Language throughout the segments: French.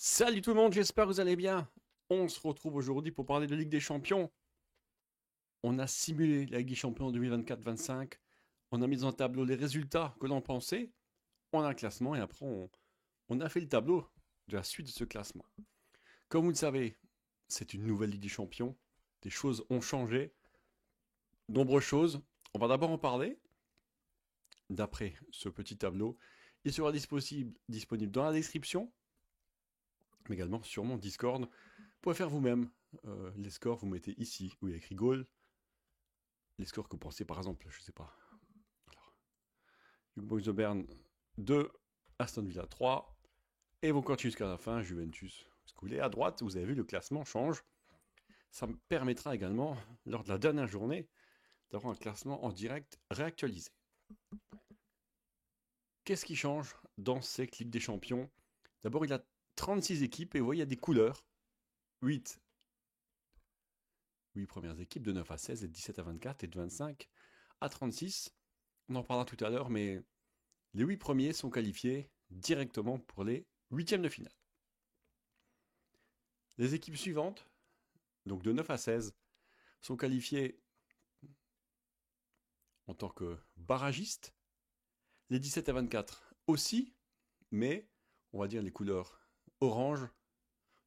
Salut tout le monde, j'espère que vous allez bien. On se retrouve aujourd'hui pour parler de Ligue des Champions. On a simulé la Ligue des Champions 2024-25. On a mis en tableau les résultats que l'on pensait. On a un classement et après on a fait le tableau de la suite de ce classement. Comme vous le savez, c'est une nouvelle Ligue des Champions. Des choses ont changé. Nombreuses choses. On va d'abord en parler. D'après ce petit tableau, il sera disponible dans la description, mais également sur mon Discord. Vous pouvez faire vous-même les scores, vous mettez ici où il y a écrit goal. Les scores que vous pensez, par exemple, je sais pas. Alors, Young Boys de Berne 2, Aston Villa 3, et vous continuez jusqu'à la fin, Juventus. Parce que vous voulez, à droite, vous avez vu, le classement change. Ça me permettra également, lors de la dernière journée, d'avoir un classement en direct réactualisé. Qu'est-ce qui change dans cette Ligue des Champions? D'abord, il y a 36 équipes, et vous voyez, il y a des couleurs. 8 premières équipes, de 9 à 16, et de 17 à 24, et de 25 à 36. On en parlera tout à l'heure, mais les 8 premiers sont qualifiés directement pour les huitièmes de finale. Les équipes suivantes, donc de 9 à 16, sont qualifiées en tant que barragistes. Les 17 à 24 aussi, mais on va dire les couleurs orange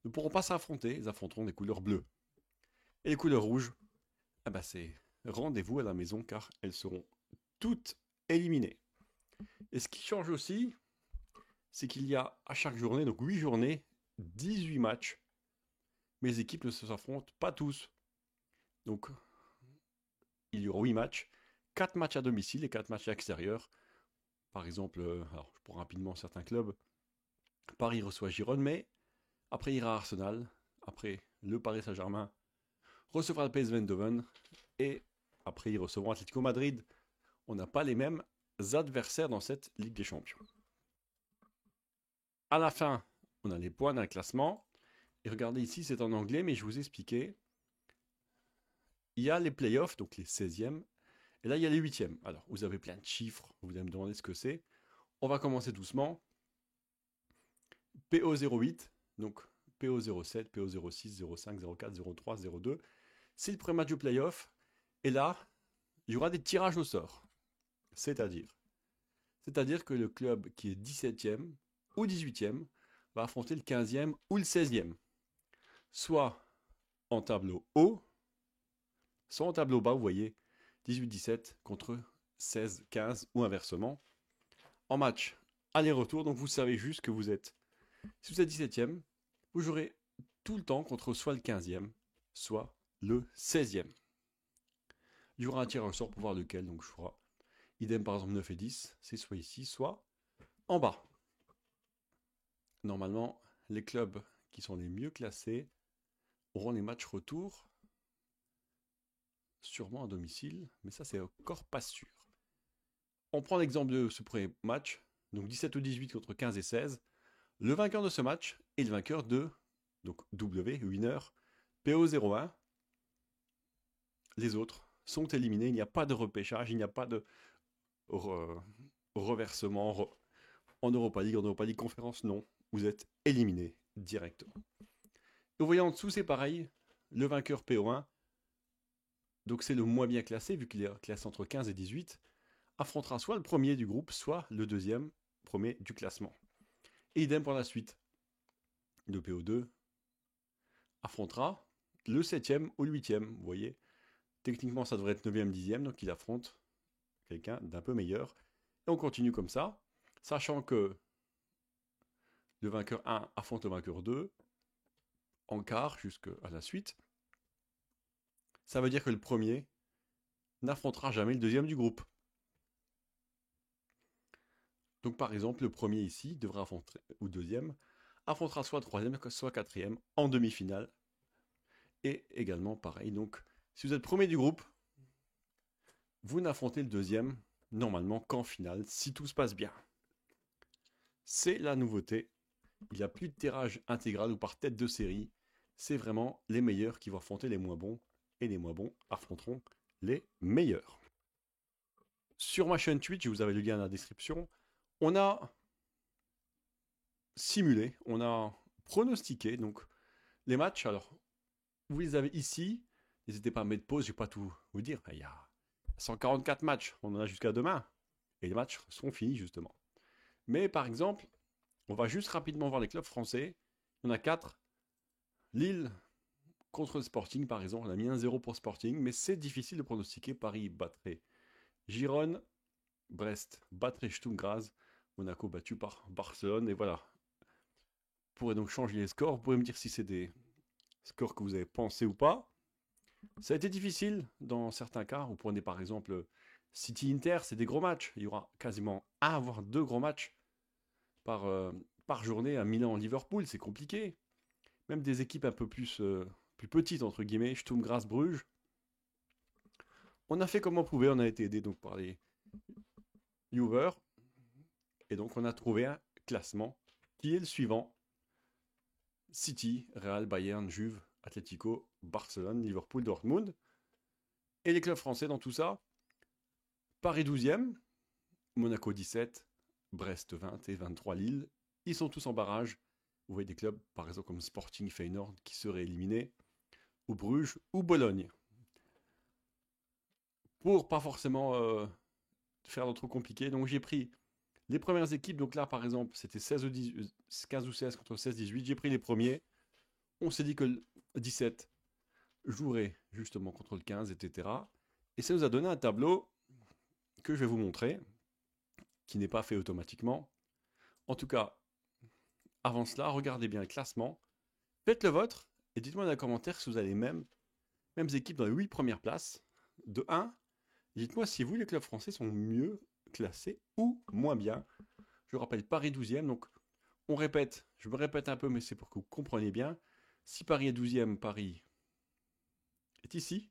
ne pourront pas s'affronter, ils affronteront des couleurs bleues. Et les couleurs rouges, c'est rendez-vous à la maison car elles seront toutes éliminées. Et ce qui change aussi, c'est qu'il y a à chaque journée, donc 8 journées, 18 matchs. Mais les équipes ne s'affrontent pas tous. Donc, il y aura 8 matchs, 4 matchs à domicile et 4 matchs à l'extérieur. Par exemple, alors je prends rapidement certains clubs. Paris reçoit Gironde, mais après il ira à Arsenal. Après, le Paris Saint-Germain recevra le PSV Eindhoven. Et après, ils recevront Atlético Madrid. On n'a pas les mêmes adversaires dans cette Ligue des Champions. À la fin, on a les points d'un classement. Et regardez ici, c'est en anglais, mais je vous ai expliqué. Il y a les playoffs, donc les 16e. Et là, il y a les 8e. Alors, vous avez plein de chiffres. Vous allez me demander ce que c'est. On va commencer doucement. PO08, donc PO07, PO06, 05, 04, 03, 02. C'est le premier match du playoff. Et là, il y aura des tirages au sort. C'est-à-dire que le club qui est 17e ou 18e va affronter le 15e ou le 16e. Soit en tableau haut, soit en tableau bas, vous voyez, 18-17 contre 16-15 ou inversement. En match aller-retour, donc vous savez juste que vous êtes, si vous êtes 17e, vous jouerez tout le temps contre soit le 15e, soit le 16e. Il y aura un tirage au sort pour voir lequel, donc je ferai idem par exemple 9 et 10, c'est soit ici, soit en bas. Normalement, les clubs qui sont les mieux classés auront les matchs retour, sûrement à domicile, mais ça c'est encore pas sûr. On prend l'exemple de ce premier match, donc 17 ou 18 contre 15 et 16. Le vainqueur de ce match est le vainqueur de donc W, winner, PO01. Les autres sont éliminés, il n'y a pas de repêchage, il n'y a pas de reversement en Europa League Conférence, non. Vous êtes éliminé directement. Et vous voyez en dessous, c'est pareil. Le vainqueur PO1, donc c'est le moins bien classé, vu qu'il est classé entre 15 et 18, affrontera soit le premier du groupe, soit le deuxième premier du classement. Et idem pour la suite. Le PO2 affrontera le 7e ou le 8e. Vous voyez, techniquement, ça devrait être 9e, 10e, donc il affronte quelqu'un d'un peu meilleur. Et on continue comme ça, sachant que le vainqueur 1 affronte le vainqueur 2 en quart jusqu'à la suite. Ça veut dire que le premier n'affrontera jamais le deuxième du groupe. Donc par exemple, le premier ici devra affronter, ou deuxième, affrontera soit troisième, soit quatrième en demi-finale. Et également pareil, donc si vous êtes premier du groupe, vous n'affrontez le deuxième normalement qu'en finale, si tout se passe bien. C'est la nouveauté. Il n'y a plus de tirage intégral ou par tête de série. C'est vraiment les meilleurs qui vont affronter les moins bons. Et les moins bons affronteront les meilleurs. Sur ma chaîne Twitch, vous avez le lien dans la description, on a simulé, on a pronostiquer donc les matchs. Alors, vous les avez ici. N'hésitez pas à mettre pause, je ne vais pas tout vous dire. Il y a 144 matchs, on en a jusqu'à demain. Et les matchs seront finis justement. Mais par exemple, on va juste rapidement voir les clubs français. Il y en a 4. Lille contre le Sporting, par exemple. On a mis 1-0 pour Sporting, mais c'est difficile de pronostiquer. Paris battrait Girone, Brest battrait Sturm Graz, Monaco battu par Barcelone. Et voilà. Vous pourrez donc changer les scores. Vous pouvez me dire si c'est des scores que vous avez pensé ou pas. Ça a été difficile dans certains cas. Vous prenez par exemple City-Inter, c'est des gros matchs. Il y aura quasiment un, voire 2 gros matchs par journée. À Milan-Liverpool, c'est compliqué. Même des équipes un peu plus petites, entre guillemets, Sturm Graz, Bruges. On a fait comme on pouvait, on a été aidé donc par les viewers. Et donc on a trouvé un classement qui est le suivant. City, Real, Bayern, Juve, Atlético, Barcelone, Liverpool, Dortmund. Et les clubs français dans tout ça. Paris 12e, Monaco 17, Brest 20 et 23 Lille. Ils sont tous en barrage. Vous voyez des clubs, par exemple, comme Sporting Feyenoord qui seraient éliminés, ou Bruges, ou Bologne. Pour pas forcément faire de trop compliqué, donc j'ai pris les premières équipes. Donc là, par exemple, c'était 15 ou 16 contre 16-18. J'ai pris les premiers. On s'est dit que le 17 jouerait justement contre le 15, etc. Et ça nous a donné un tableau que je vais vous montrer, qui n'est pas fait automatiquement. En tout cas, avant cela, regardez bien le classement. Faites le vôtre et dites-moi dans les commentaires si vous avez les mêmes équipes dans les 8 premières places. De 1, dites-moi si vous, les clubs français, sont mieux classés ou moins bien. Je rappelle Paris 12e, donc on répète, je me répète un peu, mais c'est pour que vous compreniez bien. Si Paris est 12e, Paris est ici.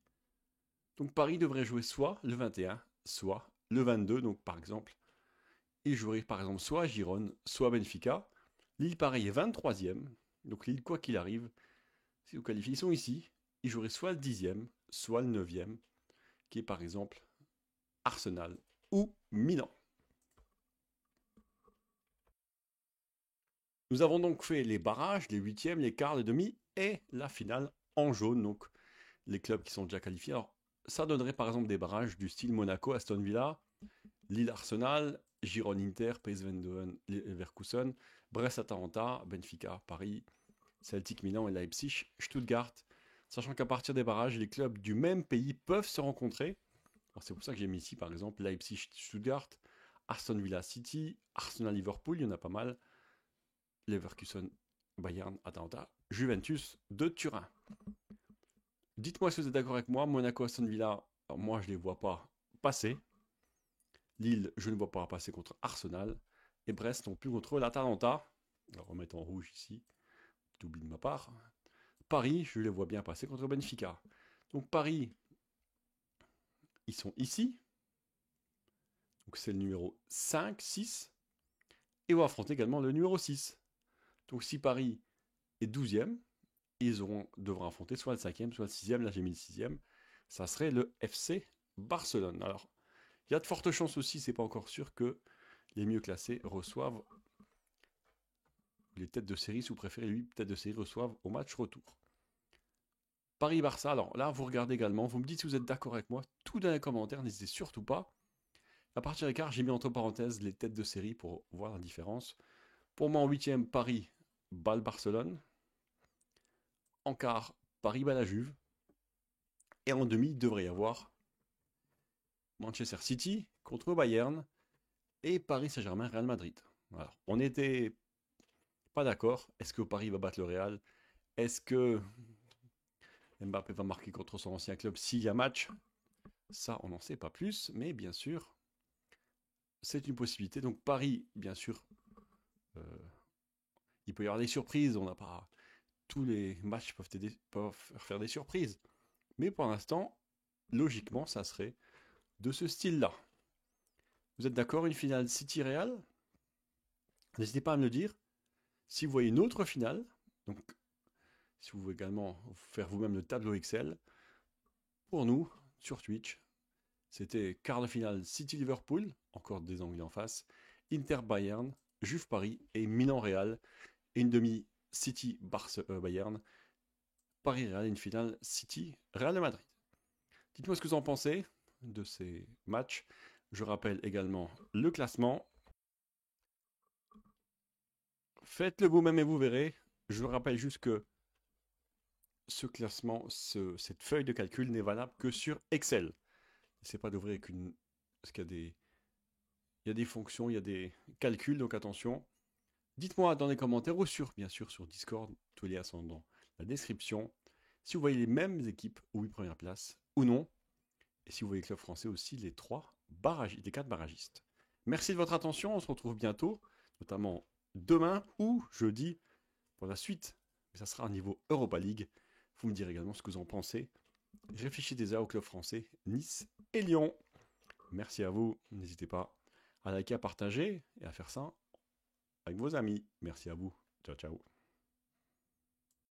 Donc Paris devrait jouer soit le 21, soit le 22. Donc par exemple, il jouerait par exemple soit Girone, soit Benfica. Lille, pareil, est 23e. Donc Lille, quoi qu'il arrive, si vous qualifiez, ils sont ici. Ils joueraient soit le 10e, soit le 9e, qui est par exemple Arsenal ou Milan. Nous avons donc fait les barrages, les huitièmes, les quarts, les demi et la finale en jaune. Donc les clubs qui sont déjà qualifiés. Alors ça donnerait par exemple des barrages du style Monaco, Aston Villa, Lille, Arsenal, Girone, Inter, PSV Eindhoven, Leverkusen, Brest, Atalanta, Benfica, Paris, Celtic, Milan et Leipzig, Stuttgart. Sachant qu'à partir des barrages, les clubs du même pays peuvent se rencontrer. C'est pour ça que j'ai mis ici par exemple Leipzig, Stuttgart, Aston Villa, City, Arsenal, Liverpool, il y en a pas mal. Leverkusen, Bayern, Atalanta, Juventus de Turin. Dites-moi si vous êtes d'accord avec moi. Monaco, Aston Villa, moi je ne les vois pas passer. Lille, je ne vois pas passer contre Arsenal. Et Brest non plus contre l'Atalanta. Alors on met en rouge ici. Petit oubli de ma part. Paris, je les vois bien passer contre Benfica. Donc Paris, ils sont ici. Donc c'est le numéro 5, 6. Et on va affronter également le numéro 6. Donc si Paris est 12e, ils devront affronter soit le 5e, soit le 6e. Là j'ai mis le 6e. Ça serait le FC Barcelone. Alors, il y a de fortes chances aussi, c'est pas encore sûr, que les mieux classés reçoivent les têtes de série, si vous préférez, les 8 têtes de série reçoivent au match retour. Paris-Barça, alors là, vous regardez également, vous me dites si vous êtes d'accord avec moi, tout dans les commentaires, n'hésitez surtout pas. À partir des quarts, j'ai mis entre parenthèses les têtes de série pour voir la différence. Pour moi, en 8e, Paris bat le Barcelone. En quart, Paris bat la Juve. Et en demi, il devrait y avoir Manchester City contre Bayern et Paris Saint-Germain, Real Madrid. Alors, on n'était pas d'accord. Est-ce que Paris va battre le Real? Est-ce que Mbappé va marquer contre son ancien club s'il y a match? Ça, on n'en sait pas plus, mais bien sûr, c'est une possibilité. Donc Paris, bien sûr, il peut y avoir des surprises. On n'a pas tous les matchs peuvent faire des surprises, mais pour l'instant, logiquement, ça serait de ce style-là. Vous êtes d'accord, une finale City-Real? N'hésitez pas à me le dire. Si vous voyez une autre finale, donc si vous voulez également faire vous-même le tableau Excel, pour nous, sur Twitch, c'était quart de finale City-Liverpool, encore des Anglais en face, Inter-Bayern, Juve-Paris et Milan-Real, et une demi City, Bayern, Paris Real, une finale City, Real de Madrid. Dites-moi ce que vous en pensez de ces matchs. Je rappelle également le classement. Faites-le vous-même et vous verrez. Je rappelle juste que ce classement, cette feuille de calcul n'est valable que sur Excel. C'est pas d'ouvrir qu'une... Parce il y a des fonctions, il y a des calculs, donc attention. Dites-moi dans les commentaires ou bien sûr sur Discord, tous les liens sont dans la description, si vous voyez les mêmes équipes aux 8 premières places ou non, et si vous voyez Club Français aussi, les 4 barragistes. Merci de votre attention, on se retrouve bientôt, notamment demain ou jeudi pour la suite, mais ça sera au niveau Europa League. Vous me direz également ce que vous en pensez. Réfléchissez déjà au Club Français, Nice et Lyon. Merci à vous, n'hésitez pas à liker, à partager et à faire ça avec vos amis. Merci à vous. Ciao, ciao.